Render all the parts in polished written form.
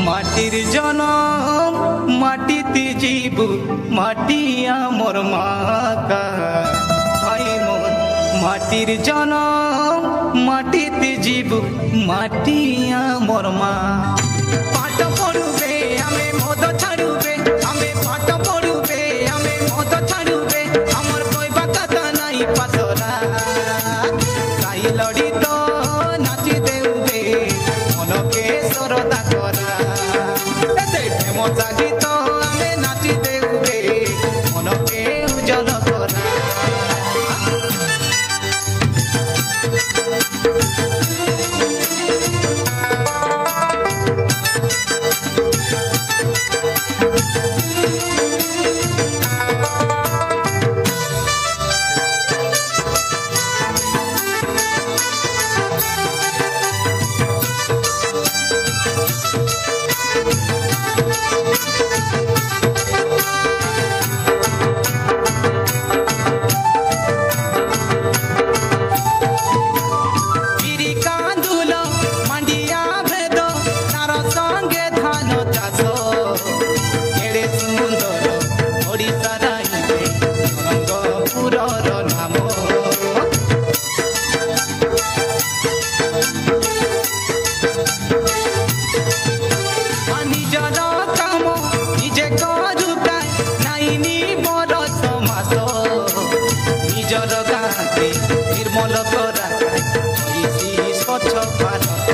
মাটির জনম মাটিতে জীব মাটি আমার মাকা ভাই মন মাটির জনম মাটিতে জীব মাটি আমার মা পাঠ পড়ুবে আমি মদ ছাড়ুবে আমি পাঠ পড়ুবে আমি মদ ছাড়ুবে আমার কইবা কথা নাই পাতরা তাই লড়ি তো নাচি দেউবে মনকে সরদা করা মজা গীত আমি নাচি দেউবে মনকে উজ্জ্বল করা निर्मल करा स्वच्छ भारत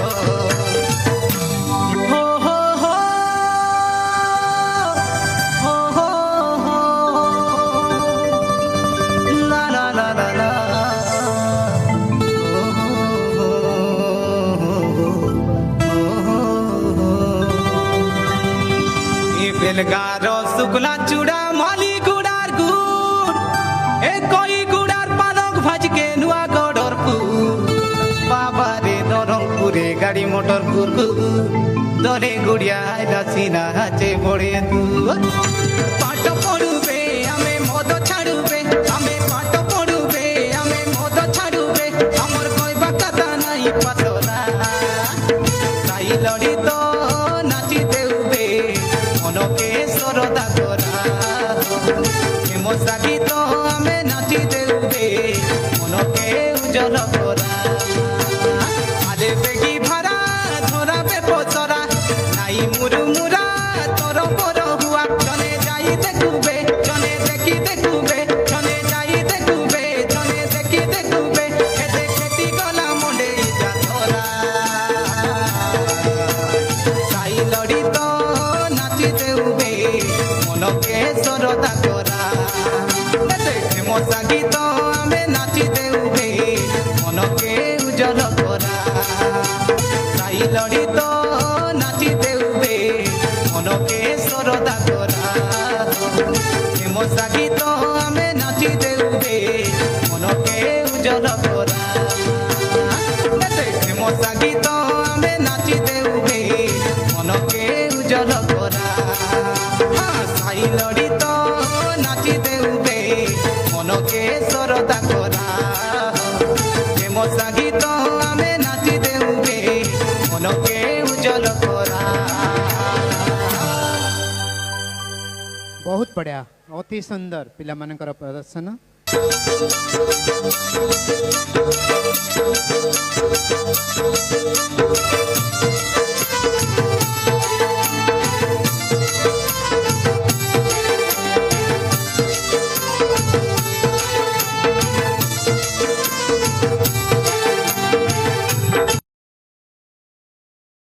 हो हो हो हो हो हो ला ला ला ला ला बेलगार शुक्ला चूड़ा माली गुड़ार गुड़ ए कोई गुड़ार पालक भाज के नुआ गडरपुर बाबा रे नरंगपुरे गाड़ी मोटर गुरगु दरे गुड़िया सीना हाचे बड़े तू पाठ पढ़ुबे आमे मद छाड़ुबे आमे पाठ पढ़ुबे आमे मद छाड़ुबे हमर कहबा कथा नहीं पातला ताई लड़ी तो नाची देउबे मनके सरदा करा मजा गीत आमे नाची देउबे मनके उज्जवल करा आले बेगी भारा धरा बे पसरा नाई मुरु मुरा तोर पर हुआ जने जाई देखुबे जने देखी देखुबे छने जाई देखुबे छने देखी देखुबे एते केटी गला मुंडे जा धरा साई लड़ी तो नाची देउबे मन के सरदा करा एते फेमस गीत आमे नाची देउबे मन के उजल करा साई लड़ी तो नाची देउबे मन के सरदा करा फेमस गीत आमे नाची देउबे मन के उजल करा एते फेमस गीत आमे नाची देउबे मन के उजल करा साई लड़ी तो नाची देउबे मन के सरदा करा फेमस गीत आमे नाची देउबे मन के उजल करा। बहुत बढ़िया अति सुंदर पिला मानकर प्रदर्शन।